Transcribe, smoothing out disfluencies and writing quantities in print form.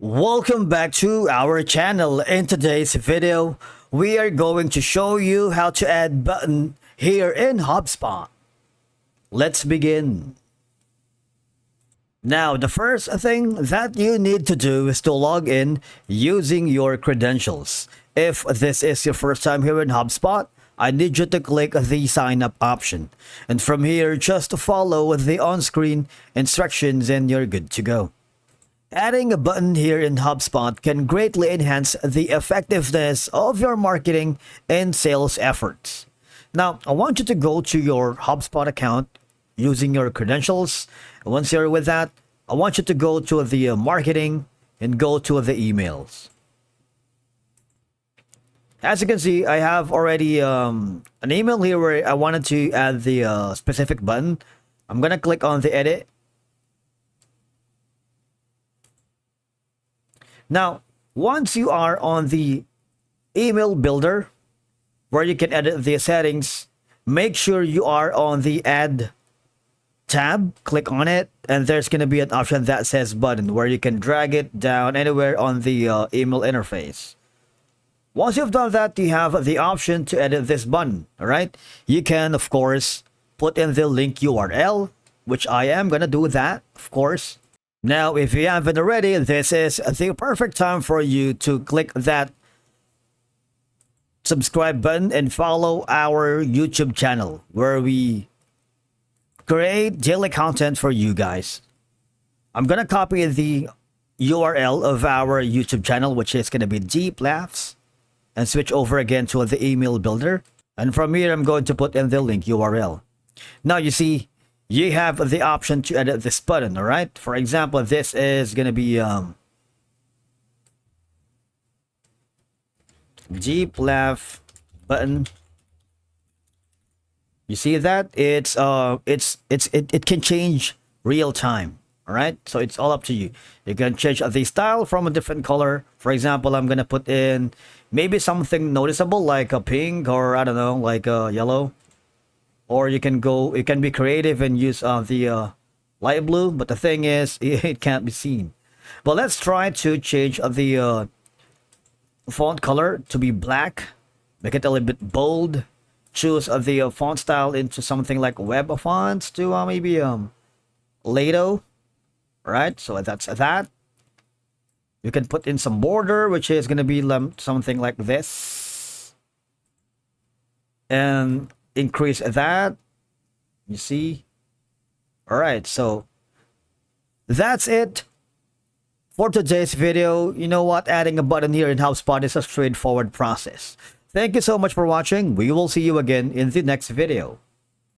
Welcome back to our channel. In today's video, we are going to show you how to add button here in Hubspot. Let's begin. Now, the first thing that you need to do is to log in using your credentials. If this is your first time here in Hubspot, I need you to click the sign up option. And from here, just follow the on-screen instructions and you're good to go. Adding a button here in Hubspot can greatly enhance the effectiveness of your marketing and sales efforts. Now, I want you to go to your Hubspot account using your credentials. Once you're with that, I want you to go to the marketing and go to the emails. As you can see, I have already an email here where I wanted to add the specific button. I'm going to click on the edit. Now, once you are on the email builder where you can edit the settings, make sure you are on the add tab. Click on it and there's going to be an option that says button where you can drag it down anywhere on the email interface. Once you've done that, you have the option to edit this button. All right. You can, of course, put in the link URL, which I am going to do that, of course. Now, if you haven't already, this is the perfect time for you to click that subscribe button and follow our YouTube channel where we create daily content for you guys. I'm going to copy the URL of our YouTube channel, which is going to be Deep Laughs, and switch over again to the email builder. And from here, I'm going to put in the link URL. Now, you see, you have the option to edit this button, all right? For example, this is going to be Deep Laugh button. You see that? It can change real time, all right? So it's all up to you. You can change the style from a different color. For example, I'm going to put in maybe something noticeable like a pink or I don't know, like a yellow. Or you can be creative and use the light blue, but the thing is, it can't be seen. But let's try to change the font color to be black, make it a little bit bold, choose the font style into something like web fonts to maybe Lato, right? So that's that. You can put in some border, which is going to be something like this. And increase that, you see. All right, so that's it for today's video. You know what, adding a button here in Hubspot is a straightforward process. Thank you so much for watching. We will see you again in the next video.